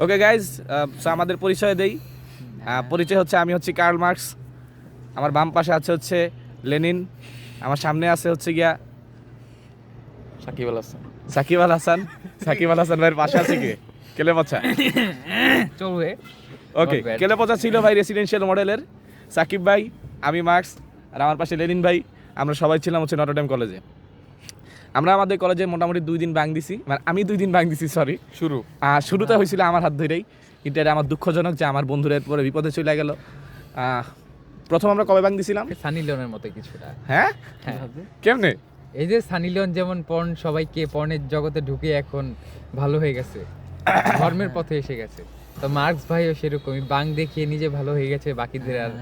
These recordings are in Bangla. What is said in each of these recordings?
ওকে গাইজ, আমাদের পরিচয় দেই। পরিচয় হচ্ছে আমি হচ্ছে কার্ল মার্কস, আমার বাম পাশে আছে হচ্ছে লেনিন, আমার সামনে আছে হচ্ছে গিয়া সাকিব আল হাসান। সাকিব আল হাসান। সাকিব আল হাসান ভাইয়ের পাশে আছে কি কেলে পচা চলবে। ওকে, কেলে পচা ছিল ভাই রেসিডেন্সিয়াল মডেলের। সাকিব ভাই, আমি মার্কস, আর আমার পাশে লেনিন ভাই। আমরা সবাই ছিলাম হচ্ছে নটরডেম কলেজে। আমরা আমাদের কলেজে মোটামুটি 2 দিন বাং দিছি, মানে আমি 2 দিন বাং দিছি, সরি। শুরুতে হয়েছিল আমার হাত ধরেই, কিন্তু এটা আমার দুঃখজনক যে আমার বন্ধুরা পরে বিপদে চলে গেল। প্রথম আমরা কবে বাং দিছিলাম? সানি লিওনের মতো কিছুটা। হ্যাঁ, কেমনে? এই যে সানি লিওন যেমন পর্ন, সবাইকে পর্নের জগতে ঢুকে এখন ভালো হয়ে গেছে, ধর্মের পথে এসে গেছে, তো মার্কস ভাইও সেরকমই বাং দেখিয়ে নিজে ভালো হয়ে গেছে, বাকিদের আর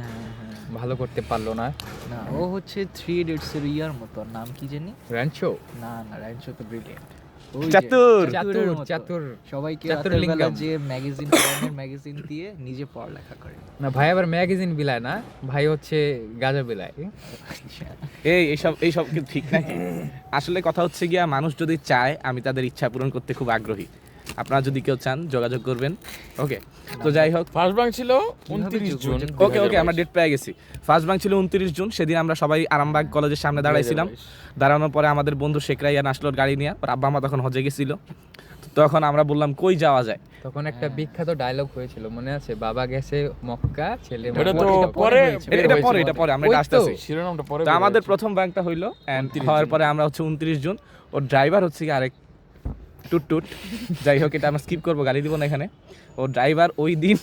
ভালো করতে পারলো না। ও হচ্ছে 3 Idiots এর ইয়ার মতো, নাম কি জানি? র্যাঞ্চো? না, র্যাঞ্চো তো ব্রিলিয়ান্ট। চাতুর সবাইকে চাতুর রাতের বেলা লিঙ্গম। যে ম্যাগাজিন, পর্নের ম্যাগাজিন দিয়ে নিজে পড়ালেখা করে। না ভাই, আবার ম্যাগাজিন বিলায় না ভাই, হচ্ছে গাজা বিলায়। এইসব কিন্তু ঠিক নাকি? আসলে কথা হচ্ছে গিয়া, মানুষ যদি চায়, আমি তাদের ইচ্ছা পূরণ করতে খুব আগ্রহী। আপনারা যদি কেউ চান যোগাযোগ করবেন। ওকে, তো যাই হোক, ফার্স্ট বাং ছিল 29 জুন। ওকে, আমরা ডেট পেয়ে গেছি। ফার্স্ট বাং ছিল 29 জুন। সেদিন আমরা সবাই আরামবাগ কলেজের সামনে দাঁড়াইছিলাম। দাঁড়ানোর পরে আমাদের বন্ধু শেখ রাইয়ান আসলো গাড়ি নিয়ে। ওর আব্বা আমা তখন হজে গেছিল। তখন আমরা বললাম কই যাওয়া যায়। তখন একটা বিখ্যাত ডায়লগ হয়েছিল, মনে আছে? বাবা গেছে মক্কা, ছেলে এটা তো পরে এটা পরে আমরা আসতেছি। শিরোনামটা পরে। তো আমাদের প্রথম ব্যাংকটা হইলো, এন্ড হওয়ার পরে আমরা হচ্ছে 29 জুন। ওর ড্রাইভার হচ্ছে কি আরেক টুট। যাই হোক, এটা আমরা স্কিপ করবো, গালি দিব না এখানে। ওর ড্রাইভার ওই দিন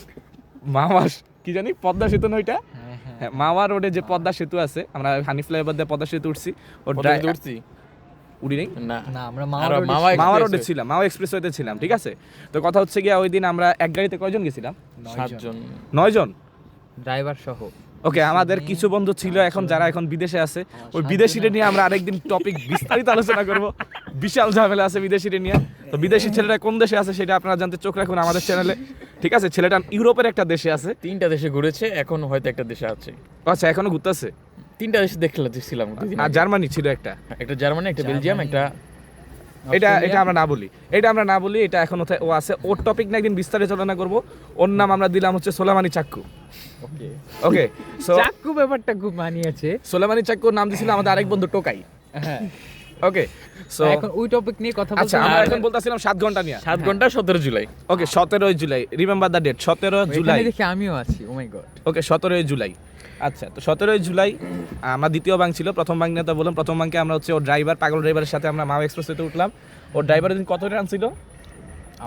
মাওয়ার কি জানি পদ্মা সেতু না ওইটা, হ্যাঁ, মাওয়া রোডে যে পদ্মা সেতু আছে, আমরা হানি ফ্লাইওভার দিয়ে পদ্মা সেতু উঠছি। ওর ড্রাইভার উড়ি নেই না, আমরা মাওয়া রোডে ছিলাম, মাওয়া এক্সপ্রেসওয়েতে ছিলাম, ঠিক আছে? তো কথা হচ্ছে গিয়া, ওই দিন আমরা এক গাড়িতে কয়জন গেছিলাম? 9 জন, ড্রাইভার সহ। ওকে, আমাদের কিছু বন্ধু ছিল এখন যারা এখন বিদেশে আছে। ওই বিদেশিদের নিয়ে আমরা আরেকদিন টপিক বিস্তারিত আলোচনা করব। বিশাল ঝামেলা আছে বিদেশিদের নিয়ে। তো বিদেশি ছেলেরা কোন দেশে আছে সেটা আপনারা জানতে চোখ রাখুন আমাদের চ্যানেলে, ঠিক আছে? ছেলেটা ইউরোপের একটা দেশে আছে, 3টা দেশে ঘুরেছে, এখন হয়তো একটা দেশে আছে। আচ্ছা, এখনো ঘুরতেছে। 3টা দেশে দেখছিলাম। আর জার্মানি ছিল একটা জার্মানি, একটা বেলজিয়াম, একটা এটা আমরা না বলি, এটা এখন ও আছে। ওর টপিক না একদিন বিস্তারিত আলোচনা করব। ওর নাম আমরা দিলাম হচ্ছে সোলেমানি চাক্কু। ওকে, সো চাক্কু ব্যাপারটা খুব মানিয়েছে। সোলেমানি চাক্কুর নাম দিছিল আমাদের আরেক বন্ধু টোকাই। হ্যাঁ, ওকে, সো এখন ওই টপিক নিয়ে কথা আচ্ছা, বলতে আমরা এখন বলতাছিলাম 7 ঘন্টা নিয়ে। 7 ঘন্টা 17 July. Okay, 17 July, remember the date, 17 July. এখানে দেখি আমিও আছি। Oh my God. Okay, 17 July. আচ্ছা, তো 17 জুলাই আমরা দ্বিতীয় বাং ছিল। প্রথম বাং নিয়ে তো বললাম, প্রথম বাংকে আমরা হচ্ছে ওর ড্রাইভার, পাগল ড্রাইভারের সাথে আমরা মাও এক্সপ্রেসেতে উঠলাম। ওর ড্রাইভারের দিন কত রান ছিল?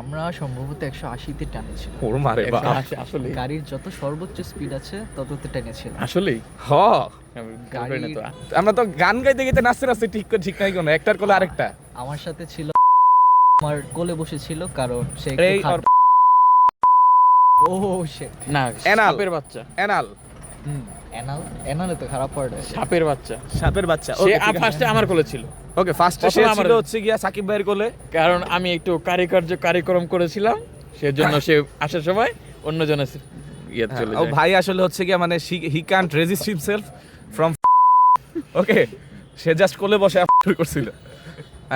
আমরা সম্ভবত 180-তে টানেছিল। ওর মারে বাপ, আসলে গাড়ির যত সর্বোচ্চ স্পিড আছে তততে টেনেছিল। আসলেই হ, গাড়ি- আমরা তো গান গাইতে গাইতে নাচতে ঠিক নাই কোনো, একটার কোলে আরেকটা। আমার সাথে ছিল, আমার কোলে বসেছিল, কারণ সে এই একটু ওর ও সে না, এনাল। সাপের বাচ্চা। এনাল, এনালে তো খারাপ ওয়ার্ড আছে। সাপের বাচ্চা। সাপের বাচ্চা। সে ফার্স্টে আমার কোলে ছিল। ওকে, ফার্স্টে সে ছিল হচ্ছে গিয়া সাকিব ভাইয়ের কোলে, কারণ আমি একটু কারিকরম করেছিলাম, সেজন্য সে আসার সময় অন্যজনের চলে ও যায়। ভাই আসলে হচ্ছে গিয়া মানে হি can't resist himself from okay, say just কোলে বসে করছিল।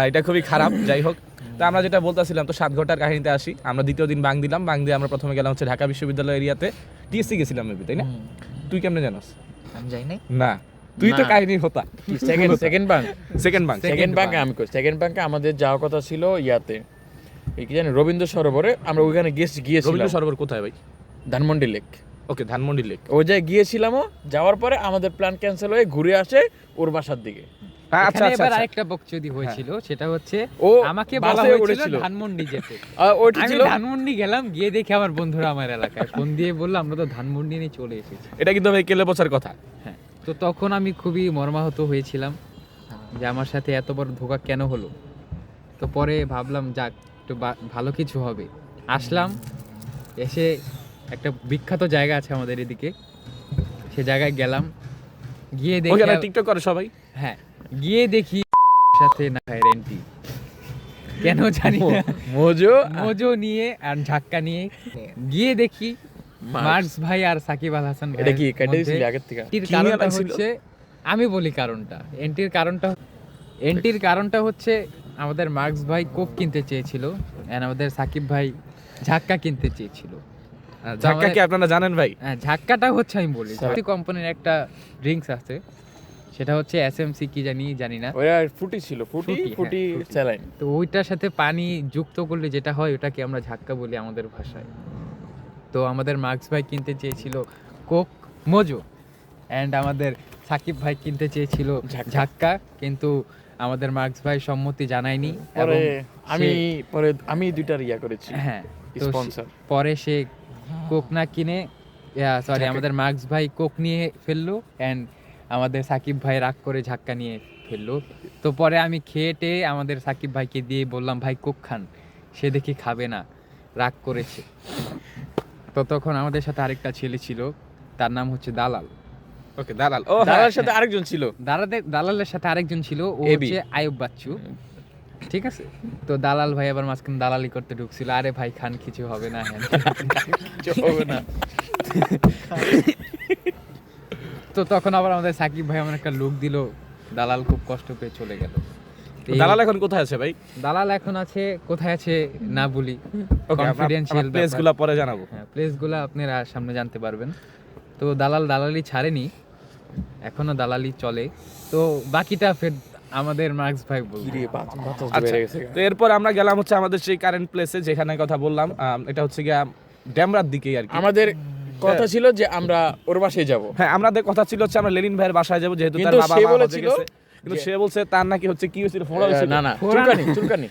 এটা খুবই খারাপ। যাই হোক, তো আমরা যেটা বলতেছিলাম, তো 7 ঘন্টার কাহিনীতে আসি। আমরা দ্বিতীয় দিন বাং দিলাম। বাং দিয়ে আমরা প্রথমে গেলাম হচ্ছে ঢাকা বিশ্ববিদ্যালয় এরিয়াতে, টিএসসি গেছিলাম মেবি, তাই না? তুই কেমনে জানাস? আমি যাই নাই। না, তুই তো না। কাহিনী হতা। সেকেন্ড বাঙ্ক আমি কই। সেকেন্ড বাঙ্কে আমাদের যাওয়ার কথা ছিল ইয়াতে, এই কি জানি রবীন্দ্র সরোবরে। আমরা ওইখানে গিয়েছিলাম। রবীন্দ্র সরোবর কোথায় ভাই? ধানমন্ডি লেক। ওকে, ধানমন্ডি লেক। ওই জায়গায় গিয়েছিলামও, যাওয়ার পরে আমাদের প্ল্যান ক্যান্সেল হয়ে ঘুরে আসে ওর বাসার দিকে। আচ্ছা এখানে আচ্ছা এবার আচ্ছা। আরেকটা বকচুদি হয়েছিল, সেটা হচ্ছে ও আমাকে বাসে বলা হয়েছিল উঠেছিল। ধানমন্ডি যেতে। ওইটা আমি ছিল ধানমন্ডি গেলাম, গিয়ে দেখি আমার বন্ধুরা আমার এলাকায় ফোন দিয়ে বললো আমরা তো ধানমন্ডি নিয়ে চলে এসেছি। এটা কিন্তু ভাই কেলে বছর কথা। হ্যাঁ, তো তখন আমি খুবই মর্মাহত হয়েছিলাম যে আমার সাথে এত বড় ধোঁকা কেন হলো। তো পরে ভাবলাম যাক, একটু ভালো কিছু হবে। আসলাম, এসে একটা বিখ্যাত জায়গা আছে আমাদের এদিকে, সে জায়গায় গেলাম। গিয়ে দেখি ওখানে টিকটক করে সবাই। হ্যাঁ, গিয়ে দেখি সাথে না খায় রেন্টি, কেন জানি না, মোজো নিয়ে আর ঝাক্কা নিয়ে গিয়ে দেখি মার্কস ভাই আর সাকিব আল হাসান। এটা কি কেটে দিয়েছিলি আগের থেকে? এন্টির কারণটা হচ্ছে, আমি বলি কারণটা। এন্টির কারণটা হচ্ছে আমাদের মার্কস ভাই কোক কিনতে চেয়েছিল, এন্ড আমাদের সাকিব ভাই ঝাক্কা কিনতে চেয়েছিল। ঝাক্কা কি আপনারা জানেন ভাই? হ্যাঁ, ঝাক্কাটা হচ্ছে আমি বলি কোম্পানির একটা ড্রিঙ্কস আছে, সেটা হচ্ছে এসএমসি কি জানি না, ওরা ফুটি ছিল, ফুটি স্যালাইন। তো ওইটার সাথে পানি যুক্ত করলে যেটা হয় ওটাকে আমরা ঝাক্কা বলি আমাদের ভাষায়। তো আমাদের মার্কস ভাই কিনতে চেয়েছিল কোক মোজো, অ্যান্ড আমাদের সাকিব ভাই কিনতে চেয়েছিল ঝাক্কা, কিন্তু আমাদের মার্কস ভাই সম্মতি জানায়নি। পরে আমি দুইটার ইয়া করেছি, হ্যাঁ, তো স্পন্সর। পরে সে কোক না কিনে আমাদের মার্কস ভাই কোক নিয়ে ফেললো, অ্যান্ড আমাদের সাকিব ভাই রাগ করে ঝাক্কা নিয়ে ফেললো। তো পরে আমি খেয়ে আমাদের সাকিব ভাইকে দিয়ে বললাম ভাই কোক খান, সে দেখি খাবে না, রাগ করেছে। তো তখন আমাদের সাথে আরেকটা ছেলে ছিল, তার নাম হচ্ছে দালাল। ওকে, দালাল। দালালের সাথে আরেকজন ছিল, দালালের সাথে আরেকজন ছিল, ও হচ্ছে আয়ুব বাচ্চু, ঠিক আছে। তো দালাল ভাই আবার মাঝখানে দালালি করতে ঢুকছিল, আরে ভাই খান, কিছু হবে না, হ্যাঁ কিছু হবে না। তো তখন আবার আমাদের সাকিব ভাই আমার একটা লুক দিল, দালাল খুব কষ্ট পেয়ে চলে গেল। দালাল এখন কোথায় আছে ভাই? দালাল এখন আছে কোথায় আছে না বলি, ওকে, কনফিডেন্সিয়াল প্লেসগুলো পরে জানাবো। হ্যাঁ, প্লেসগুলো আপনারা সামনে জানতে পারবেন। তো দালালি ছাড়েনি, এখনো দালালি চলে। তো বাকিটা ফের আমাদের মার্কস ভাই বলবো। তো এরপর আমরা গেলাম হচ্ছে আমাদের সেই কারেন্ট প্লেসে যেখানে কথা বললাম, এটা হচ্ছে গিয়া ড্যামরার দিকেই আর কি। আমাদের কথা ছিল যে আমরা ওর বাসায় যাব। হ্যাঁ, আমাদের কথা ছিল হচ্ছে আমরা লেনিন ভাইয়ের বাসায় যাব, যেহেতু তার বাবা মা বলেছিল, কিন্তু সে বলছে তার নাকি হচ্ছে কি হয়েছিল, ফোড়া হয়েছিল। না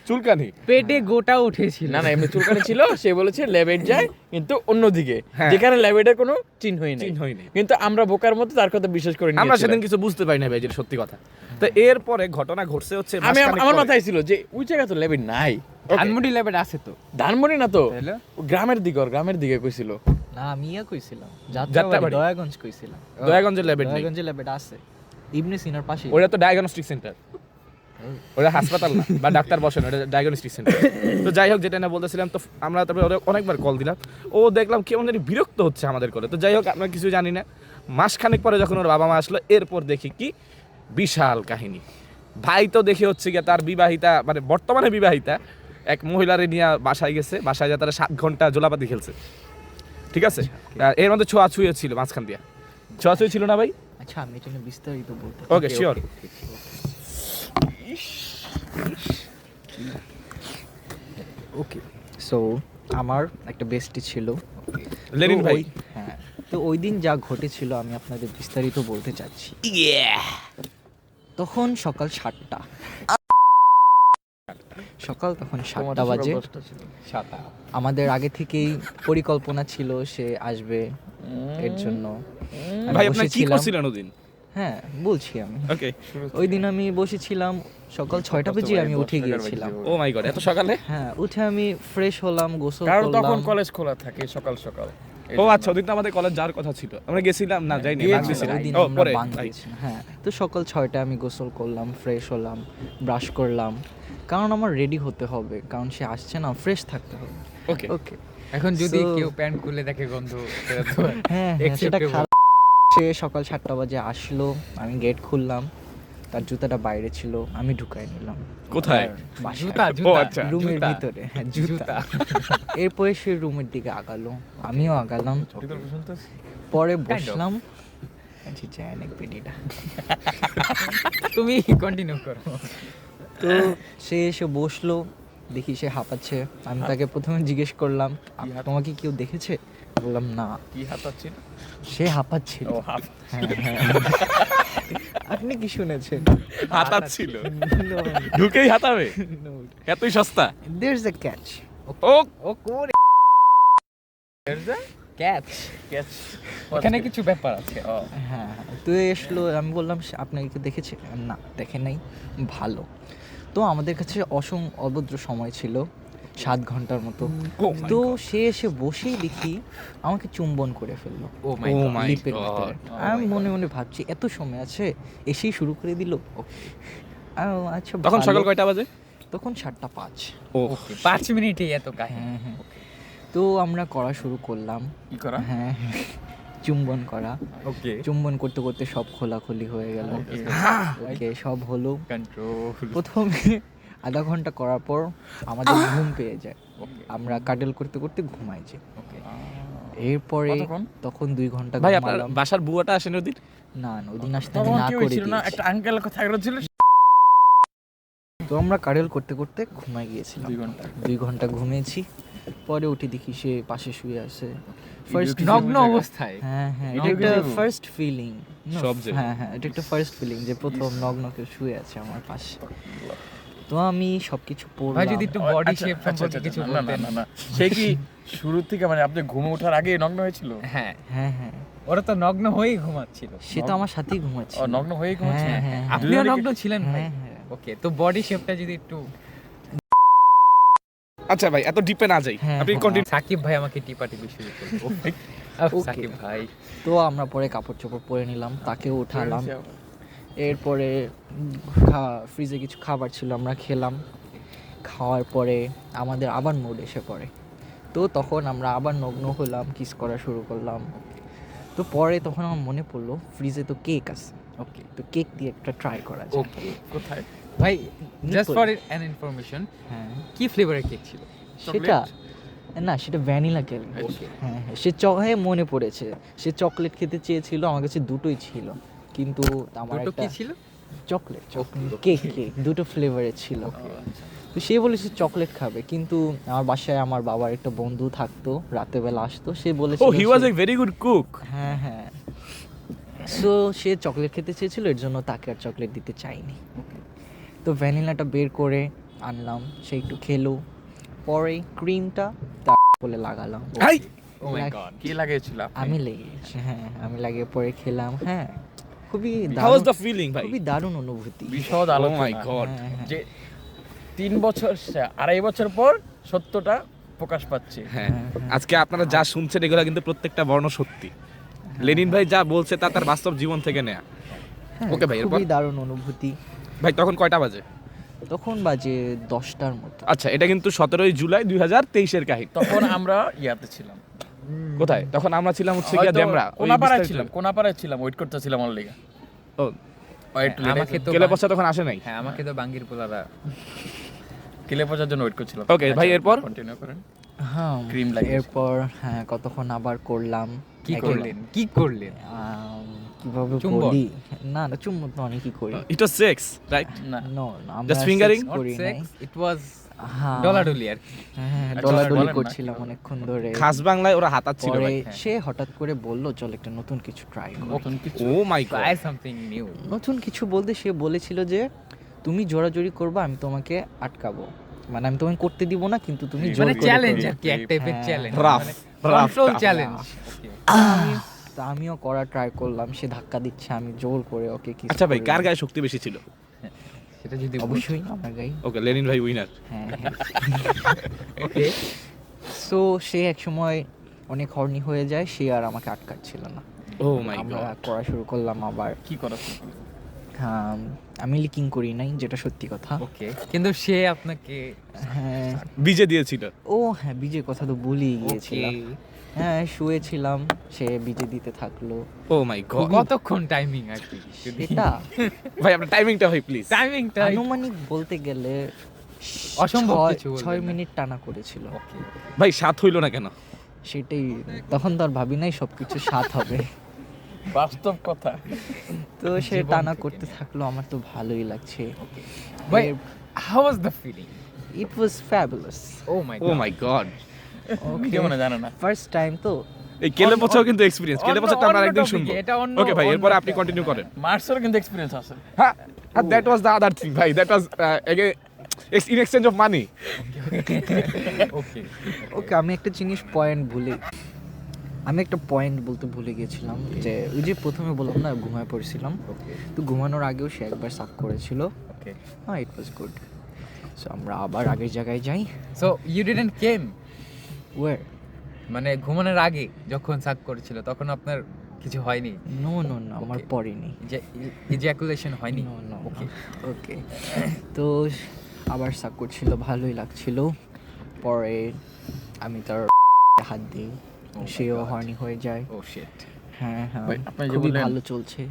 চুলকানি পেটে গোটা উঠেছিল। না এমনি চুলকানি ছিল। সে বলেছে ল্যাবেট যায়, কিন্তু অন্যদিকে যেখানে ল্যাবেটের কোনো চিহ্নই নেই। কিন্তু আমরা বোকার মতো তার কথা বিশ্বাস করি না, আমরা সেদিন কিছু বুঝতে পারি না ভাই, যেটা সত্যি কথা। তো এরপরে ঘটনা ঘটছে হচ্ছে আমার মাথায় ছিল যে ওই জায়গা তো ল্যাবেট নাই, ধানমন্ডি ল্যাবেট আছে তো, ধানমন্ডি না তো, গ্রামের দিকে কইছিল। না, আমি কইছিলাম যাত্রাবাড়ি, দয়াগঞ্জ কইছিলাম। দয়াগঞ্জের ল্যাবেট নেই, দয়াগঞ্জের ল্যাবেট আছে, ইবনে সিনার পাশে। ওটা তো ডায়াগনস্টিক সেন্টার, ওটা হাসপাতাল না বা ডাক্তার বসেন, ওটা ডায়াগনস্টিক সেন্টার। তো যাই হোক, যেটা না বলতেছিলাম, তো আমরা তারপরে অনেকবার কল দিলাম, ও দেখলাম কেমন জানি বিরক্ত হচ্ছে আমাদের করে। তো যাই হোক, আমরা কিছু জানি না। মাসখানেক পরে যখন ওর বাবা মা আসলো, এরপর দেখি কি বিশাল কাহিনী। ভাই তো দেখে হচ্ছে গিয়ে তার বিবাহিতা, মানে বর্তমানে বিবাহিতা এক মহিলারে নিয়ে বাসায় গেছে, বাসায় যা তারা 7 ঘন্টা জোলাপাতি খেলছে, ঠিক আছে। এর মধ্যে ছোঁয়াছুঁয়ে ছিল, মাঝখান দিয়া ছোঁয়াছুঁয়ে ছিল না ভাই? আচ্ছা, আমি এটা বিস্তারিত বলতে। ওকে, শিওর। ওকে, সো আমার একটা বেস্টি ছিল লেনিন ভাই। হ্যাঁ, তো ওই দিন যা ঘটেছিল আমি আপনাদের বিস্তারিত বলতে চাচ্ছি। তখন সকাল 7টা, তখন 7টা বাজে। আমাদের আগে থেকেই পরিকল্পনা ছিল সে আসবে, এর জন্য ভাই আপনি কি করছিলেন ওদিন? হ্যাঁ, বলছি আমি। ওকে, ওই দিন আমি বসেছিলাম সকাল 6টা বাজে, আমি উঠে গিয়েছিলাম। ও মাই গড, এত সকালে? হ্যাঁ, উঠে আমি ফ্রেশ হলাম, গোসল কারণ করলাম। তখন কলেজ খোলা থাকে সকাল। ও আচ্ছা, ওদিন তো আমাদের কলেজ যাওয়ার কথা ছিল, আমরা গেছিলাম না, যাইনি। ওই দিন আমরা বাং দিয়েছিলাম। হ্যাঁ, তো সকাল 6টায় আমি গোসল করলাম, ফ্রেশ হলাম, ব্রাশ করলাম, কারণ আমার রেডি হতে হবে, কারণ সে আসছে না, ফ্রেশ থাকতে হবে। ওকে ওকে, এখন যদি So- কেউ প্যান্ট খুলে দেখে গন্ধ, হ্যাঁ, সেটা খারাপ। সে সকাল 7টা বাজে আসলো, আমি গেট খুললাম, তার জুতাটা বাইরে ছিল, আমি ঢুকাই নিলাম। কোথায়? জুতা ও আচ্ছা, রুমের জুতা। ভিতরে, হ্যাঁ, জুতা। এরপরে সে রুমের দিকে আগালো, আমিও আগালাম, পরে বসলাম। তুমি কন্টিনিউ করো। তো সে এসে বসলো, দেখি সে হাঁপাচ্ছে। আমি তাকে প্রথমে জিজ্ঞেস করলাম, তোমাকে কেউ দেখেছে? বললাম না। কি হাতাচ্ছিল? সে হাঁপাচ্ছিল। ও হাফ। হ্যাঁ, হ্যাঁ। আপনি কি শুনেছেন? হাতাচ্ছিল? ঢুকেই হাতাবে? এতই সস্তা? There's a catch. ও কোন ক্যাচ ওখানে কিছু ব্যাপার আছে। হ্যাঁ, তো এসলো, আমি বললাম আপনাকে কি দেখেছে? না, দেখে নাই। ভালো। তো আমাদের কাছে অভদ্র সময় ছিল 7 ঘন্টার মতো। তো সে এসে বসেই দেখি আমাকে চুম্বন করে ফেললো। ও মাই লিপের ভিতরে। আমি মনে মনে ভাবছি এত সময় আছে, এসেই শুরু করে দিল। আচ্ছা, তখন ভালো। সকাল কয়টা বাজে? তখন 7:05। ওকে, 5 মিনিটেই এত কাহিনী। হ্যাঁ। তো আমরা করা শুরু করলাম। কি করা? হ্যাঁ, চুম্বন করা। ওকে। চুম্বন করতে করতে সব খোলাখুলি হয়ে গেল। ওকে, সব হলো। কন্ট্রোল। প্রথমে আধা ঘন্টা করার পর আমাদের ঘুম পেয়ে যায়। আমরা কাডল করতে করতে ঘুমাই যে। ওকে এরপরে কতক্ষণ? তখন 2 ঘন্টা ভাই আপনার ঘুমালাম। বাসার বুয়াটা আসেন ওদিন? না ওদিন আসতে তখন না কি করে হয়েছিল না দিয়েছি। একটা আঙ্কেল কথা ছিল তো আমরা কাডল করতে করতে ঘুমাই গিয়েছিলাম। 2 ঘন্টা 2 ঘন্টা ঘুমিয়েছি, পরে উঠে দেখি সে পাশে শুয়ে আছে। ফার্স্ট নগ্ন অবস্থায় হ্যাঁ এটা নগ্ন একটা যাবো? First feeling. সব জায়গায়। হ্যাঁ এটা একটা ফার্স্ট ফিলিং যে প্রথম নগ্ন কেউ শুয়ে আছে আমার পাশে। তো আমি সবকিছু পড়লাম। ভাই যদি একটু বডি আচ্ছা, শেপ আচ্ছা, সম্পর্কে আচ্ছা, কিছু না, না, বলতেন। না, না। সে কি শুরু থেকে মানে আপনি ঘুমে ওঠার আগে নগ্ন হয়েছিল? হ্যাঁ হ্যাঁ ওরা তো নগ্ন হয়েই ঘুমাচ্ছিল। সে তো আমার সাথেই ঘুমাচ্ছে। ও নগ্ন হয়েই ঘুমাচ্ছে? হ্যাঁ। আপনিও দুজনে কি- নগ্ন ছিলেন ভাই? হ্যাঁ। ওকে তো বডি শেপটা যদি একটু আচ্ছা ভাই এত ডিপে না যাই, হ্যাঁ, আপনি হ্যাঁ। কন্টিনিউ। সাকিব ভাই আমাকে টিপাটিপি শুরু করলো। Okay. সাকিব ভাই তো আমরা পরে কাপড় চোপড় পরে নিলাম, তাকে উঠালাম। এরপরে ফ্রিজে কিছু খাবার ছিল, আমরা খেলাম। খাওয়ার পরে আমাদের আবার মুড এসে পড়ে। তো তখন আমরা আবার নগ্ন হলাম, কিস করা শুরু করলাম। তো পরে তখন আমার মনে পড়লো ফ্রিজে তো কেক আছে। ওকে তো কেক দিয়ে একটা ট্রাই করা যায়। ওকে কোথায়? ভাই just Nipple. For an information হ্যাঁ কি ফ্লেভারের কেক ছিল? সেটা না, সেটা ভ্যানিলা কেক। ওকে সে মনে পড়েছে, সে চকলেট খেতে চেয়েছিল, আমার কাছে দুটোই ছিল, কিন্তু আমার দুটো একটা কি ছিল? চকলেট কেক দুটো ফ্লেভারের ছিল। তো সে বলেছে চকলেট খাবে, কিন্তু আমার বাসায় আমার বাবার একটা বন্ধু থাকতো, রাতে বেলা আসতো, সে ও বলেছিল হি ওয়াজ এ ভেরি গুড কুক। হ্যাঁ সো সে চকলেট খেতে চেয়েছিল, এর জন্য তাকে আর চকলেট দিতে চাইনি। তো ভ্যানিলাটা বের করে আনলাম, সে একটু খেলো, পরে ক্রিমটা তার বলে লাগালাম। হাই ও মাই গড কি লাগিয়েছিল আপনি? আমি লেগেছি, হ্যাঁ আমি লাগিয়ে পরে খেলাম। হ্যাঁ খুবই হাউ ওয়াজ দারুণ, দ্য ফিলিং ভাই? খুবই দারুণ অনুভূতি। বিশদ ও আলোচনা। মাই গড। হ্যাঁ। যে 3 বছর 2.5 বছর পর সত্যটা প্রকাশ পাচ্ছে। হ্যাঁ আজকে আপনারা যা শুনছেন এগুলো কিন্তু প্রত্যেকটা বর্ণ সত্যি। লেনিন ভাই যা বলছে তা তার বাস্তব জীবন থেকে নেয়া। হ্যাঁ, ওকে ভাই, এরপর? খুবই দারুণ অনুভূতি। ভাই তখন কয়টা বাজে? তখন বাজে 10টার মতো। আচ্ছা এটা কিন্তু 17ই জুলাই 2023-এর কাহিনী। তখন আমরা ইয়াতে ছিলাম, কোথায়? তখন আমরা ছিলাম হচ্ছে গিয়া হয়তো ডেমরা, ওই কোনাপাড়ায় বিস্তারিত- ছিলাম, কোনাপাড়ায় ছিলাম, ওয়েট করতেছিলাম ওর লেগে। ও ওয়েট আমাকে তো কেলে পচা তখন আসে নাই। হ্যাঁ আমাকে তো বাঙ্গির পোলারা কিলে পৌঁছার জন্য ওয়েট করছিলাম। Okay, ভাই, এরপর? কন্টিনিউ করেন। হ্যাঁ Cream লাগিয়েছে। এরপর হ্যাঁ কতক্ষণ আবার করলাম। কি একে- করলেন কি করলেন? কিভাবে চুম্বন? বলি, না চুম্বন তো অনেকই করি। ইট ওয়াজ সেক্স রাইট? না নো আমরা Just fingering? sex করি নাই। ইট ওয়াজ হ্যাঁ ডলাডলি আর কি। হ্যাঁ আচ্ছা, ডলাডলি বলেন না। করছিলাম অনেকক্ষণ ধরে। খাস বাংলায় ওরা হাতাচ্ছিল পরে ভাই। সে হঠাৎ করে বলল চল একটা নতুন কিছু ট্রাই করি। নতুন কিছু। ও my god. Try something new. নতুন কিছু বলতে সে বলেছিল যে তুমি জোরাজোরি করবা, আমি তোমাকে আটকাবো, মানে আমি তোমাকে করতে দিব না, কিন্তু তুমি জোর মানে করে চ্যালেঞ্জ করবে। আর কি, এক টাইপের হ্যাঁ। Challenge. Rough rough control challenge. তা আমিও করা ট্রাই করলাম, সে ধাক্কা দিচ্ছে, আমি জোর করে ওকে কিস আচ্ছা ভাই করলাম। কার গায়ে শক্তি বেশি ছিল? সেটা যদি অবশ্যই আমার গাই। ওকে লেনিন ভাই উইনার। হ্যাঁ ওকে সো সে এক সময় অনেক হর্নি হয়ে যায়, সে আর আমাকে আটকাচ্ছিল না। ও মাই আমরা গড। করা শুরু করলাম আবার। কি করা শুরু করলেন? হ্যাঁ, আমি লিকিং করি নাই, যেটা সত্যি কথা। ওকে কিন্তু সে আপনাকে হ্যাঁ বিজে দিয়েছিল। ও হ্যাঁ বিজের কথা তো ভুলেই ওকে গিয়েছিলাম। হ্যাঁ শুয়েছিলাম, সে বিজে দিতে থাকলো। ও মাই গড। কতক্ষণ টাইমিং আর কি? এটা ভাই আপনার টাইমিংটা ভাই প্লিজ। টাইমিংটা আনুমানিক বলতে গেলে অসম্ভব কিছু বলবেন 6 না। মিনিট টানা করেছিল। ওকে ভাই সাত হইলো না কেন? সেটাই, তখন তো আর ভাবি নাই সবকিছু সাথ হবে। বাস্তব কথা। তো সে জীবন টানা থেকে। করতে থাকলো, আমার তো ভালোই লাগছে। ভাই how was the feeling? It was fabulous. Oh my oh my God. কেমন জানো না? ফার্স্ট টাইম তো। এই কেলে পচাও কিন্তু এক্সপেরিয়েন্স। কেলে পচা তো আমরা অন্য একদিন topic শুনবো। এ, এটা অন্য- ওকে ভাই অন্য এরপর একটা- আপনি কন্টিনিউ করেন। মার্কসেরও কিন্তু এক্সপিরিয়েন্স আছে। হ্যাঁ that was the other thing ভাই। That was in exchange of money. Okay okay আমি একটা জিনিস আমি একটা পয়েন্ট বলতে ভুলে গেছিলাম, যে ওই যে প্রথমে বললাম না ঘুমায় পড়েছিলাম, তো ঘুমানোর আগেও সে একবার সাক করেছিল। ওকে হ্যাঁ ইট ওয়াজ গুড। সো আমরা আবার আগের জায়গায় যাই। So you didn't came where মানে ঘুমানোর আগে যখন সাক করেছিল তখন আপনার কিছু হয়নি? নো আমার Okay. পরেনি। যে ইজাকুলেশন হয়নি? নো ওকে ওকে তো আবার সাক করছিল, ভালোই লাগছিল। পরে আমি তার হাত দিই, সেও হর্নি হয়ে যায়। ও শিট হ্যাঁ ভাই, আপনি যে খুবই বললেন- ভালো চলছে।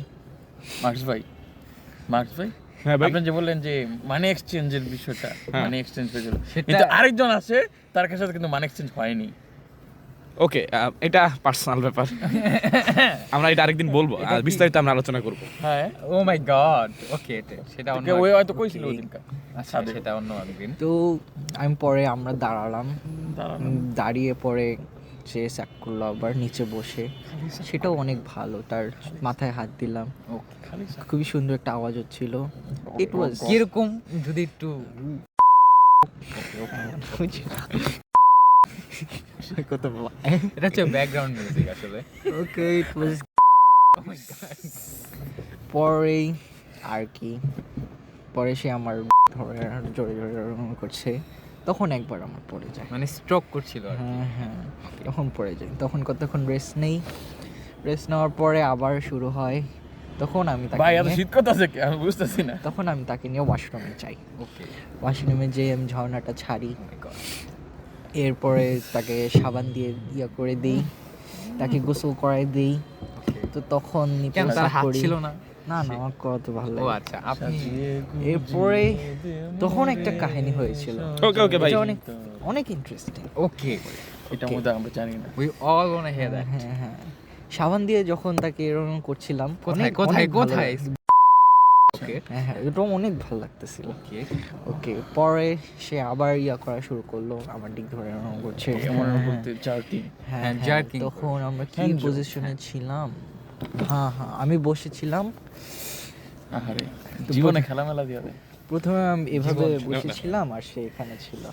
মার্কস ভাই হ্যাঁ ভাই। আপনি যে বললেন যে মানি এক্সচেঞ্জের বিষয়টা, হ্যাঁ। মানি এক্সচেঞ্জ হয়েছিল, সেটা- কিন্তু আরেকজন আছে তার কাছে কিন্তু মানি এক্সচেঞ্জ হয়নি। ওকে, এটা পার্সোনাল ব্যাপার, আমরা এটা আরেকদিন বলবো, আর বিস্তারিত আমরা আলোচনা করব। হ্যাঁ, ও মাই গড, ওকে সেটা অন্য ওই হয়তো কইছিল Okay. ওদিনকার। আচ্ছা সেটা অন্য একদিন। তো আমি পরে আমরা দাঁড়ালাম, দাঁড়ালাম। দাঁড়িয়ে পরে সে স্যাক করলো আবার নিচে বসে, সেটাও অনেক ভালো। তার মাথায় হাত দিলাম, ওকে, খালি সাথে। খুবই সুন্দর একটা আওয়াজ হচ্ছিল। ইট ওয়াজ কিরকম যদি একটু এটা হচ্ছে ব্যাকগ্রাউন্ড মিউজিক আসলে। ওকে, ইট ওয়াজ পরে আর কি, পরে সে আমার ধরে জোরে জোরে করছে, তখন একবার আমার পড়ে যায়। মানে স্ট্রোক করছিল আর কি। হ্যাঁ হ্যাঁ, তখন পড়ে যায়। তখন কতক্ষণ রেস্ট নেই, রেস্ট নেওয়ার পরে আবার শুরু হয়। তখন আমি তাকে ভাই এত নিয়ে- শীত করতেছে কি আমি বুঝতেছি না। তখন আমি তাকে নিয়ে ওয়াশরুমে যাই। ওকে, ওয়াশরুমে যেয়ে আমি ঝর্ণাটা ছাড়ি, এরপরে তাকে সাবান দিয়ে ইয়া করে দিই, তাকে গোসল করাই দিই। তো তখন নিতে কেন তার start হাত করি। ছিল না? না না, আমার কত ভালো ও লাগে। আচ্ছা, আপনি এরপরে তখন একটা কাহিনী হয়েছিল, ওকে ওকে ভাই, এটা অনেক অনেক ইন্টারেস্টিং। ওকে, এটা মধ্যে আমরা জানি না। We all want to here that. হ্যাঁ হ্যাঁ, সাবান দিয়ে যখন তাকে এরকম করছিলাম, কোথায় অনেক- কোথায় অনেক ভালো কোথায়? লাগছে। ওকে হ্যাঁ হ্যাঁ, এটা অনেক ভালো লাগতেছিল। ওকে, ওকে, পরে সে আবার ইয়া করা শুরু করলো, আমার দিক ধরে এরকম করছে। আমার হ্যাঁ, বলতে জার্কিং। হ্যাঁ, হ্যাঁ, হ্যাঁ, jerking তখন আমরা কি Hand job, পজিশনে ছিলাম? হ্যাঁ হ্যাঁ, আমি বসেছিলাম। আহারে, জীবনে খেলামেলা দিয়ে দেয়। প্রথমে আমি এভাবে বসেছিলাম আর সে এখানে ছিল,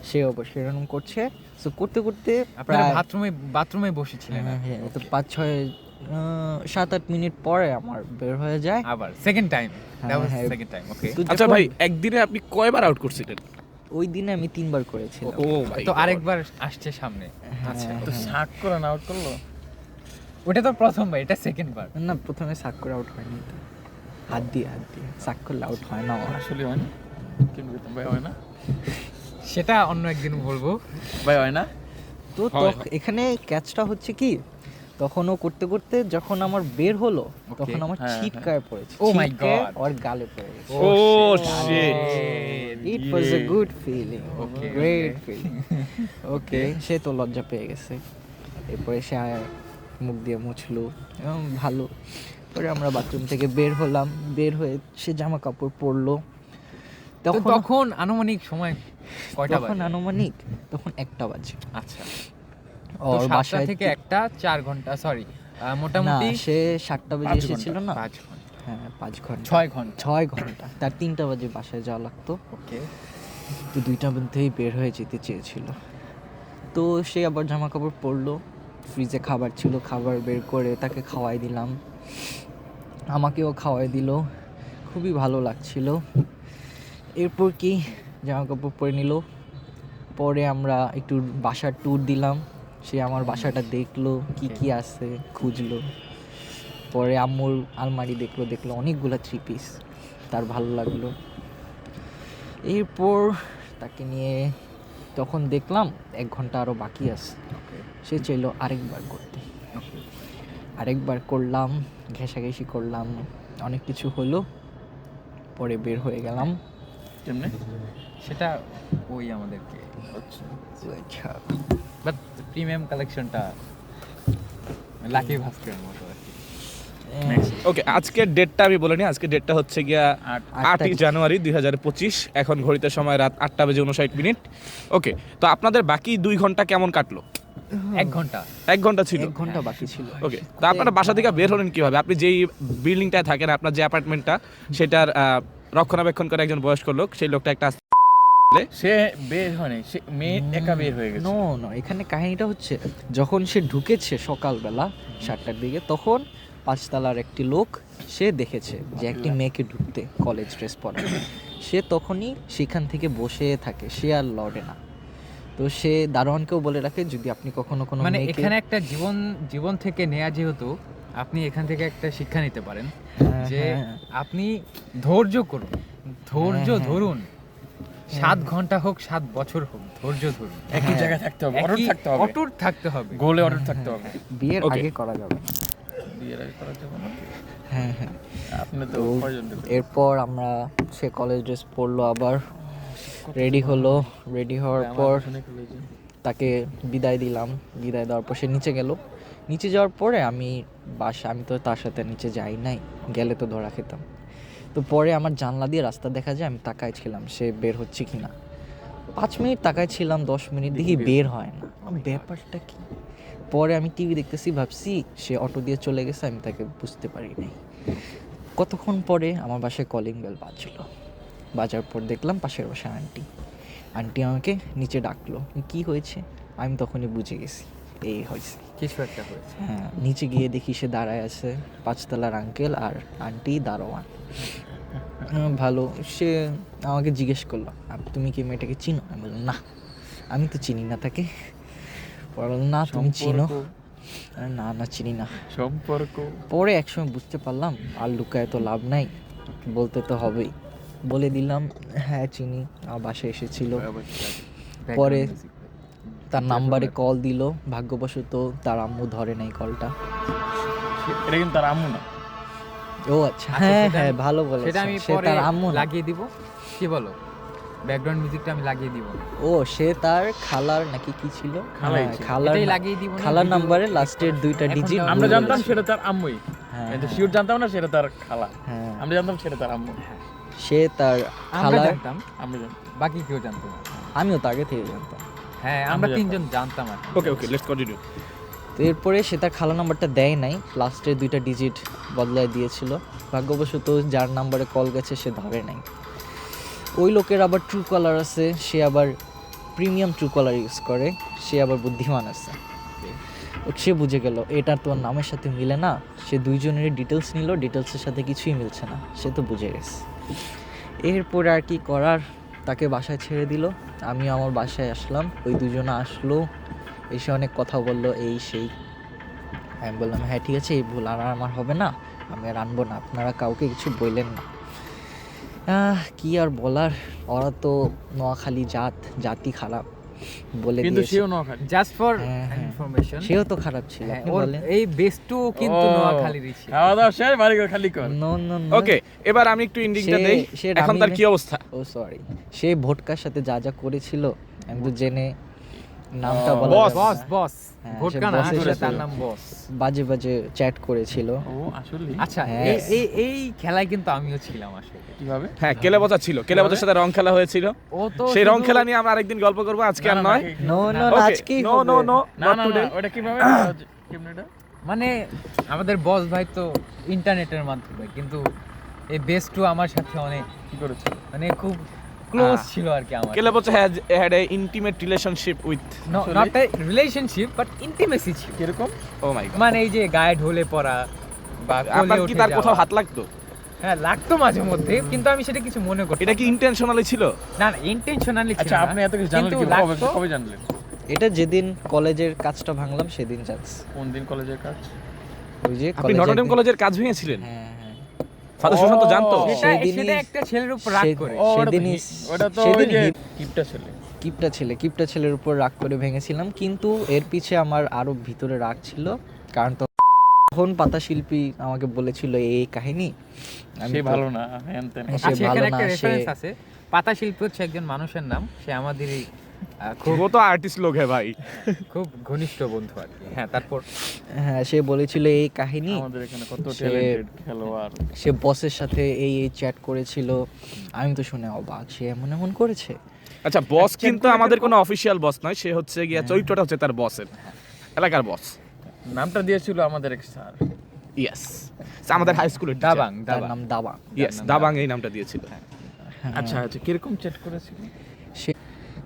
সে অবশ্যই এরকম করছে। তো করতে করতে আপনারা প্রায় বাথরুমে বসেছিলেন হ্যাঁ, হ্যাঁ, তো 5-6-7-8 মিনিট পরে আমার বের হয়ে যায়। আবার সেকেন্ড টাইম, দ্যাট ওয়াজ হ্যাঁ, সেকেন্ড টাইম। ওকে, তো আচ্ছা যখন- ভাই, একদিনে আপনি কয়বার আউট করছিলেন? ওই দিনে আমি 3বার করেছিলাম। ও ভাই, তো আরেকবার আসছে সামনে। আচ্ছা, তো শাক করে না আউট করলো। ওটা তো প্রথমবার, এটা সেকেন্ড বার। না, প্রথমে সাক করে আউট হয়নি তো, হাত দিয়ে সাক করলে আউট হয় না আমার। আসলে হয় না, কিন্তু ভাই হয় না, সেটা অন্য একদিন বলবো। ভাই হয় না। তো হয়, এখানে ক্যাচটা হচ্ছে কি, তখন ও করতে করতে যখন আমার বের হলো, তখন আমার হ্যাঁ, ছিটকায় পড়েছে। Oh my ছিটকে God. ওর গালে পড়ে গেছে। Oh shit, it was a good feeling, Okay, great feeling. Okay, সে তো লজ্জা পেয়ে গেছে। এরপরে সে মুখ দিয়ে মুছলো এবং ভালো। পরে আমরা বাথরুম থেকে বের হলাম, বের হয়ে সে জামা কাপড় পরলো। তো তখন আনুমানিক সময় কয়টা তখন বাজে? আনুমানিক তখন 1টা বাজে। আচ্ছা, ওর ওর বাসায় বাসা থেকে একটা 4 ঘন্টা, সরি না, মোটামুটি সে 7টা বাজে 5 ঘন্টা। এসেছিল না? 5 ঘন্টা, হ্যাঁ, 5 ঘন্টা, 6 ঘন্টা। 6 ঘন্টা। তার 3টা বাজে বাসায় যাওয়া লাগতো। ওকে, তো 2টার মধ্যেই বের হয়ে যেতে চেয়েছিল। তো সে আবার জামা কাপড় পরলো, ফ্রিজে খাবার ছিল, খাবার বের করে তাকে খাওয়াই দিলাম, আমাকেও খাওয়াই দিল, খুবই ভালো লাগছিল। এরপর কি জামা কাপড় পরে নিল, পরে আমরা একটু বাসার ট্যুর দিলাম। সে আমার বাসাটা দেখলো, কি কি আছে খুঁজলো। পরে আম্মুর আলমারি দেখলো অনেকগুলো 3 পিস, তার ভালো লাগলো। এরপর তাকে নিয়ে তখন দেখলাম 1 ঘন্টা আরও বাকি আছে। সে চাইলো আরেকবার করতে, আরেকবার করলাম, ঘেঁষাঘেঁষি করলাম, অনেক কিছু হলো। পরে বের হয়ে গেলাম। কেমনে? সেটা ওই আমাদেরকে, আচ্ছা, বাট প্রিমিয়াম কালেকশনটা লাকি ভাস্করের মতো আর কি। ওকে, আজকের ডেটটা আমি বলে নিই। আজকের ডেটটা হচ্ছে গিয়া 8ই জানুয়ারি 2025। এখন ঘড়িতে সময় রাত 8:59। ওকে, তো আপনাদের বাকি 2 ঘন্টা কেমন কাটলো? 1 ঘন্টা। 1 ঘন্টা ছিল। 1 ঘন্টা বাকি ছিল। ওকে, তো আপনারা বাসা থেকে বের হলেন কিভাবে? আপনি যেই বিল্ডিংটায় থাকেন, আপনার যে অ্যাপার্টমেন্টটা, সেটার রক্ষণাবেক্ষণ করে একজন বয়স্ক লোক, সেই লোকটা একটা সে বের হয়নি, সে মেয়ে একা বের হয়ে গেছে। নো নো, এখানে কাহিনীটা হচ্ছে যখন সে ঢুকেছে সকালবেলা 7টার দিকে, তখন 5 তলার একটি লোক সে দেখেছে যে একটি মেয়েকে ঢুকতে, কলেজ ড্রেস পরা। সে তখনই সেখান থেকে বসে থাকে, সে আর লড়ে না। তো সে দারোয়ানকেও বলে রাখে, যদি আপনি কখনো কোনো মানে মেয়েকে- এখানে একটা জীবন থেকে নেয়া, যেহেতু আপনি এখান থেকে একটা শিক্ষা নিতে পারেন হ্যাঁ, যে হ্যাঁ। আপনি ধৈর্য করুন, ধৈর্য হ্যাঁ, হ্যাঁ। ধরুন। 7 ঘন্টা হোক, 7 বছর হোক, ধৈর্য ধরুন। একই জায়গায় থাকতে হবে, অটুট থাকতে হবে, অটুট থাকতে হবে। গোলে অটুট থাকতে হবে। বিয়ের Okay. আগে করা যাবে না। বিয়ের আগে করার জন্য হ্যাঁ হ্যাঁ। আপনি তো তো কয়জন? এরপর আমরা সে কলেজ ড্রেস পরলো, আবার রেডি হলো। রেডি হওয়ার পর তাকে বিদায় দিলাম। বিদায় দেওয়ার পর সে নিচে গেল। নিচে যাওয়ার পরে আমি তো তার সাথে নিচে যাই নাই, গেলে তো ধরা খেতাম। তো পরে আমার জানলা দিয়ে রাস্তা দেখা যায়, আমি তাকায় ছিলাম সে বের হচ্ছে কি না। 5 মিনিট তাকায় ছিলাম, 10 মিনিট দেখি বের হয় না। ব্যাপারটা কি? পরে আমি টিভি দেখতেছি, ভাবছি সে অটো দিয়ে চলে গেছে, আমি তাকে বুঝতে পারি নাই। কতক্ষণ পরে আমার বাসায় কলিং বেল বাজলো। বাজার পর দেখলাম পাশের বাসায় আন্টি আমাকে নিচে ডাকলো। কি হয়েছে? আমি তখনই বুঝে গেছি এই হয়েছে। কিছু একটা হয়েছে। হ্যাঁ, নিচে গিয়ে দেখি সে দাঁড়ায় আছে, 5 তলার আঙ্কেল আর আন্টি দারোয়ান। ভালো। সে আমাকে জিজ্ঞেস করলো, তুমি কি মেয়েটাকে চিনো? আমি বললাম না, আমি তো চিনি না তাকে। বললাম না তুমি চিনো? না না চিনি না। সম্পর্ক পরে একসময় বুঝতে পারলাম আর লুকায় তো লাভ নাই, বলতে তো হবেই। বলে দিলাম হ্যাঁ চিনি, আমার বাসায় এসেছিল। পরে তার নাম্বারে কল দিল, ভাগ্যবশত তার আম্মু ধরে নাই কলটা। এটা কিন্তু তার আম্মু না। ও আচ্ছা, হ্যাঁ হ্যাঁ ভালো বলেছেন, সেটা আমি সে পরে তার আম্মু না। লাগিয়ে দিব। কি বলো, ব্যাকগ্রাউন্ড মিউজিকটা আমি লাগিয়ে দিব। ও সে তার খালার নাকি কি ছিল? খালাই হ্যাঁ, ছিল। খালার এটাই লাগিয়ে দিব না, খালার video নাম্বারে লাস্টের 2টা এখন ডিজিট। তো আমরা জানতাম সেটা তার আম্মুই, হ্যাঁ এটা হ্যাঁ, শিওর জানতাম না সেটা তার খালা। হ্যাঁ আমরা জানতাম সেটা তার আম্মু। সে তার আমরা খালার, জানতাম, আমরা জানতাম। বাকি কেউ জানতো না। আমিও তো আগে থেকে জানতাম। হ্যাঁ আমরা আমরা তিনজন জানতাম আর কি। Okay let's continue. তো এরপরে সে তার খালা নাম্বারটা দেয় নাই, লাস্টের 2টা ডিজিট বদলায় দিয়েছিল। ভাগ্যবশত যার নাম্বারে কল গেছে সে ধরে নাই। ওই লোকের আবার ট্রু কলার আছে, সে আবার প্রিমিয়াম ট্রু কলার ইউজ করে, সে আবার বুদ্ধিমান আছে। সে বুঝে গেল এটা তোর নামের সাথে মিলে না। সে দুইজনের ডিটেলস নিল, ডিটেলসের সাথে কিছুই মিলছে না, সে তো বুঝে গেছে। এরপরে আর কি করার, তাকে বাসায় ছেড়ে দিল। আমি আমার বাসায় আসলাম, ওই দুজনে আসলো, এসে অনেক কথা বললো এই সেই। আমি বললাম হ্যাঁ ঠিক আছে, এই ভুল আর আমার হবে না, আমি আর আনবো না, আপনারা কাউকে কিছু বললেন না। কি আর বলার, ওরা তো নোয়াখালী জাতি খারাপ বলে কিন্তু দিয়েছে। সেও নোয়াখালী। জাস্ট ফর হ্যাঁ, হ্যাঁ। ইনফরমেশন, সেও তো খারাপ ছিল, আপনি বলেন। এই বেস্টু কিন্তু ও, নোয়াখালীরই ছিল। খাওয়া দাওয়া শেষ, বাড়ি ঘর খালি কর। No no no. ওকে, এবার আমি একটু ইন্ডিংটা দেই। এখন তার কি অবস্থা? ও সরি, সে ভোটকার সাথে যা যা করেছিল আমি তো জেনে নামটা বলা বস, যাবে বস না। বস হ্যাঁ, ভোটকা সে না, বসের আসলে সাথে তার নাম বস। বাজে বাজে চ্যাট করেছিল। ও আসলে আচ্ছা হ্যাঁ। এই এই এই খেলায় কিন্তু আমিও ছিলাম আসলে। কিভাবে? হ্যাঁ, কেলেবচা ছিল, কেলেবচার সাথে রং খেলা হয়েছিল। ও তো সেই রং শুধু- খেলা নিয়ে আমরা আরেকদিন গল্প করবো, আজকে আর নয়। নো নো Okay, আজকেই no, হবে। no, no, না not না না, today. ওটা কিভাবে? কেমনে এটা? মানে আমাদের বস ভাই তো ইন্টারনেটের মাধ্যমে, কিন্তু এই বেস্টু আমার সাথে অনেক কি করেছিল? মানে খুব ক্লোজ ছিল আর কি আমার। কেলেবচা had a intimate relationship with, not a relationship but intimacy ছিল। কিরকম? oh my god, মানে এই যে গায়ে ঢলে পড়া বা আপনার কোলে কি উঠে তার কোথাও যাওয়া। হাত লাগতো? হ্যাঁ লাগতো মাঝে মধ্যে, কিন্তু আমি সেটা কিছু মনে করতাম এটা কি না। ইন্টেনশনালি ছিল? না না ইন্টেনশনালি ছিল আচ্ছা না, আপনি এত কিছু জানলেন কিন্তু কি? লাগতো। কবে জানলেন? এটা যেদিন কলেজের কাজটা ভাঙলাম সেদিন জানছি। কোন দিন কলেজের কাজ? ওই যে আপনি কলেজে নটরডেম একদিন- কলেজের কাজ ভেঙেছিলেন? হ্যাঁ হ্যাঁ। ফাদার সুশান্ত জানতো? ও, সেটা সেদিনই- সেটা একটা ছেলের উপর রাগ সে- করে। ও, ওটা তো সেদিনই- ওটা তো সেদিন ওই যে হিপ- কিপটা ছেলে। কিপটা ছেলের উপর রাগ করে ভেঙেছিলাম, কিন্তু এর পিছে আমার আরো ভিতরে রাগ ছিল। কারণ তখন পাতা শিল্পী আমাকে বলেছিল এই কাহিনী। সে তো- ভালো না, হ্যান ত্যান। সে আচ্ছা ভালো এখানে না, একটা সে- রেফারেন্স আছে, পাতা শিল্পী হচ্ছে একজন মানুষের নাম, সে আমাদেরই খুব वो तो आर्टिस्ट लोग है भाई। খুব ঘনিষ্ঠ বন্ধু আর কি। হ্যাঁ তারপর হ্যাঁ সে বলেছিল এই কাহিনী। আমাদের এখানে কত সে- ট্যালেন্টেড খেলোয়াড়। সে বসের সাথে এই চ্যাট করেছিল। আমি তো শুনে অবাক, সে এমন এমন করেছে। আচ্ছা, বস কিন্তু আমাদের কোনো অফিসিয়াল বস নয়, সে হচ্ছে গিয়া চরিত্রটা হচ্ছে তার বসের, এলাকার বস। নামটা দিয়েছিল আমাদের এক স্যার। ইয়েস, আমাদের হাই স্কুলের দাবাং তার দাবাং নাম দাবা। ইয়েস, দাবাং এই নামটা দিয়েছিল। আচ্ছা আচ্ছা, কিরকম চ্যাট করেছিল? সে-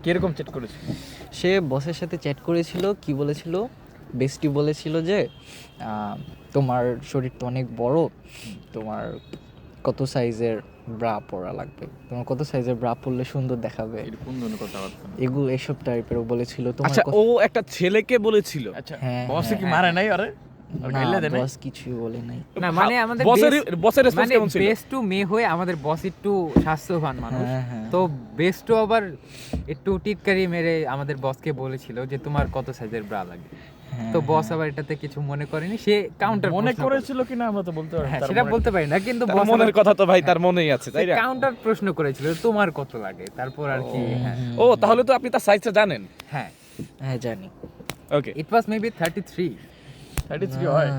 কিরকম চ্যাট করেছিল? সে বসের সাথে চ্যাট করেছিল, কি বলেছিল, বেস্টি বলেছিল যে তোমার শরীর তো অনেক বড়, তোমার কত সাইজের ব্রা পরা লাগবে, তোমার কত সাইজের ব্রা পরলে সুন্দর দেখাবে, এরকম ধরনের কথাবার্তা না। এগুলো এসব টাইপের বলেছিল। তোমার আচ্ছা, ও একটা ছেলেকে বলেছিল। আচ্ছা হ্যাঁ, বসে কি হ্যাঁ, মারে নাই আরে? আর না, গাইলে দেয় নাই? বস কিছুই বলে নাই। না মানে আমাদের বসের রেসপন্স মানে কেমন ছিল? বেস্ট টু মেয়ে হয়ে আমাদের বস একটু স্বাস্থ্যবান মানুষ, হ্যাঁ, হ্যাঁ। তো বেস্ট টু আবার একটু টিটকারি মেরে আমাদের বসকে বলেছিল যে তোমার কত সাইজের ব্রা লাগে। তো বস আবার এটাতে কিছু মনে করেনি, সে কাউন্টার মনে করেছিল কিনা আমরা তো বলতে পারি না, হ্যাঁ তার সেটা মনে- বলতে পারি না, কিন্তু তার বস মনের কথা তো ভাই তার মনেই আছে, তাই না? কাউন্টার প্রশ্ন করেছিল তোমার কত লাগে, তারপর আর কি হ্যাঁ ও তাহলে তো আপনি তার সাইজটা জানেন। হ্যাঁ হ্যাঁ জানি। ওকে, ইট ওয়াজ মেবি 33। 33 হয়,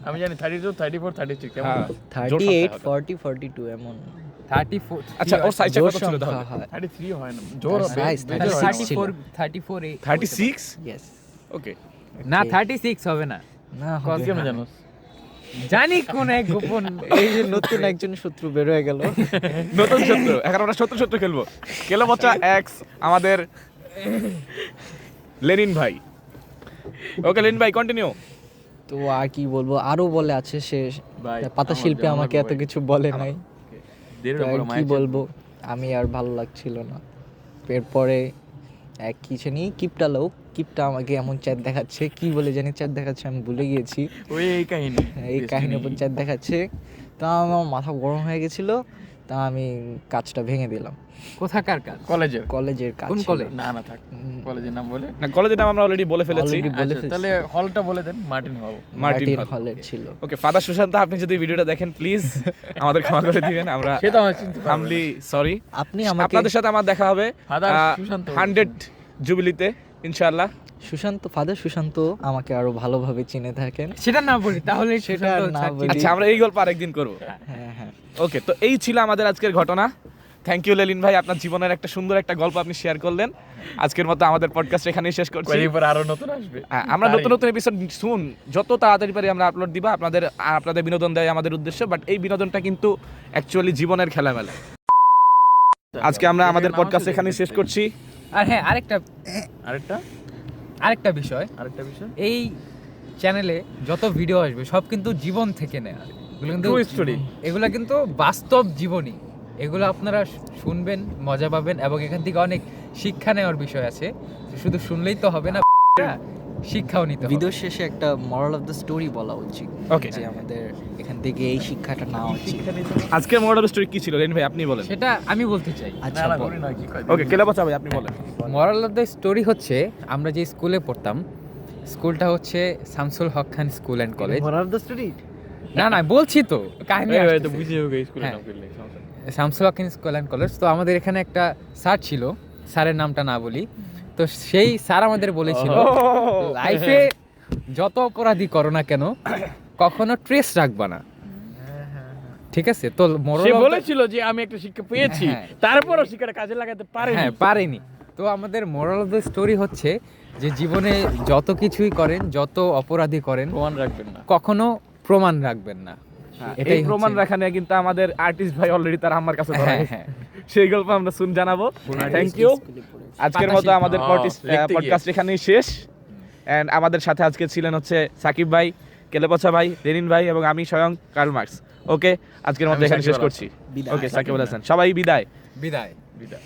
আমি জানি 32, 34, 33 কেমন? হ্যাঁ 38, 40, 42 এমন 34 আচ্ছা ওর সাইজটা জোর কত ছিল সংখ্যা তাহলে? হয়। 33 হয় না, জোর তার হবে, size, বেশি তার হয় না। size ছিল। 34 36? Yes. ওকে, না 36 হবে না, না তুই হবে কেমন না। জানোস? জানি কোন এক গোপন এই যে নতুন একজন শত্রু বের হয়ে গেল। নতুন শত্রু, এখন আমরা শত্রু খেলবো। কেলো পচা এক্স আমাদের লেনিন ভাই। ওকে লেনিন ভাই কন্টিনিউ। তো আর কি বলবো, আরো বলে আছে সে ভাই, পাতা আমার শিল্পী জানা আমাকে লাগবে এত ভাই। কিছু বলে নাই। দেড় তো আর বড় কি মায়ের বলবো, আমি আর ভালো লাগছিল না। এরপরে এক কি জানি কিপটা লোক, কিপটা আমাকে এমন চ্যাট দেখাচ্ছে, কি বলে জানি চ্যাট দেখাচ্ছে আমি ভুলে গিয়েছি। ওই এই কাহিনী, এই কাহিনীর উপর চ্যাট দেখাচ্ছে, তা আমার মাথা গরম হয়ে গেছিল, তা আমি কাজটা ভেঙে দিলাম। কোথাকার কাজ? কলেজের কলেজের কাজ কোন ছিল। কলেজ? না না থাক, কলেজের নাম বলে। না কলেজের নাম আমরা অলরেডি বলে ফেলেছি। Already বলে আচ্ছা, ফেলছি। তাহলে হলটা বলে দেন, মার্টিন হল। মার্টিন মার্টিন হল। হলের ছিল। ওকে ফাদার সুশান্ত, আপনি যদি ভিডিওটা দেখেন প্লিজ আমাদের ক্ষমা করে দিবেন, আমরা সে তো আমার চিনতে পারবে না। হামলি সরি। আপনি আমাকে আপনাদের সাথে আমার দেখা হবে ফাদার সুশান্ত 100 জুবিলিতে ইনশাআল্লাহ। ফাদার সুশান্ত আমাকে আরো ভালোভাবে চিনে থাকেন। সেটা না বলি তাহলে সেটা আর না বলি। আচ্ছা আমরা এই গল্প আরেকদিন করব। হ্যাঁ হ্যাঁ। ওকে, তো এই ছিল আমাদের আজকের ঘটনা। থ্যাংক ইউ লেলিন ভাই, আপনার জীবনের একটা সুন্দর একটা গল্প আপনি শেয়ার করলেন। আজকের মতো আমাদের পডকাস্ট এখানেই শেষ করছি। কয়েকদিন পর আরো নতুন আসবে। হ্যাঁ, আমরা নতুন নতুন এপিসোড শুন যত তাড়াতাড়ি পারি আমরা আপলোড দিবা। আপনাদের বিনোদন দেয় আমাদের উদ্দেশ্য, বাট এই বিনোদনটা কিন্তু অ্যাকচুয়ালি জীবনের খেলামেলা। আজকে আমরা আমাদের পডকাস্ট এখানেই শেষ করছি। আর হ্যাঁ আরেকটা আরেকটা বিষয়, এই চ্যানেলে যত ভিডিও আসবে সব কিন্তু জীবন থেকে নেওয়া, এগুলো কিন্তু True story। এগুলো কিন্তু বাস্তব জীবনী। এগুলো আপনারা শুনবেন, মজা পাবেন এবং এখান থেকে অনেক শিক্ষা নেওয়ার বিষয় আছে। শুধু শুনলেই তো হবে না, শিক্ষাও নিতে হবে। ভিডিও শেষে একটা মরাল অফ দ্য স্টোরি বলা উচিত। Okay. যে আমাদের এখান থেকে এই শিক্ষাটা নেওয়া উচিত। আজকের মোরাল স্টোরি কি ছিল লেলিন ভাই আপনি বলেন। সেটা আমি বলতে চাই। আচ্ছা বল। ওকে কেলা বাচ্চা ভাই আপনি বলেন। মোরাল অফ দ্য স্টোরি হচ্ছে, আমরা যে স্কুলে পড়তাম, স্কুলটা হচ্ছে Shamsul Haque Khan school and college. Moral of the story না না বলছি তো, কাহিনী আসতেছে। বুঝে হোক স্কুলে হ্যাঁ। নাম করলে সমস্যা নেই। Shamsul Haque Khan school and college. তো আমাদের এখানে একটা স্যার ছিল, স্যারের নামটা না বলি, তো সেই স্যার আমাদের বলেছিল লাইফে যত অপরাধী করো না কেন কখনো ট্রেস রাখবা না, ঠিক আছে? তো সে বলেছিল যে আমি একটা শিক্ষা পেয়েছি, হ্যাঁ। তারপরও শিক্ষাটা কাজে লাগাতে পারেনি। হ্যাঁ পারেনি। তো আমাদের মোরাল অফ দ্য স্টোরি হচ্ছে যে জীবনে যত কিছুই করেন, যত অপরাধী করেন, প্রমাণ রাখবেন না। কখনো প্রমাণ রাখবেন না। এই প্রমাণ রাখা নিয়ে কিন্তু আমাদের আর্টিস্ট ভাই অলরেডি তার আমার কাছে ধরা হ্যাঁ, গেছে। হ্যাঁ। সেই গল্প আমরা শুন জানাবো। Thank you. আজকের মতো পাতা আমাদের লিখতে পডকাস্ট এখানেই শেষ। এন্ড আমাদের সাথে আজকে ছিলেন হচ্ছে সাকিব ভাই, কেলেপচা ভাই, লেনিন ভাই এবং আমি স্বয়ং কার্ল মার্কস। ওকে, আজকের মতো আমি এখানে সাকিব শেষ আল করছি। বিদায়। ওকে সাকিব আল হাসান, সবাই বিদায়। বিদায়। বিদায়।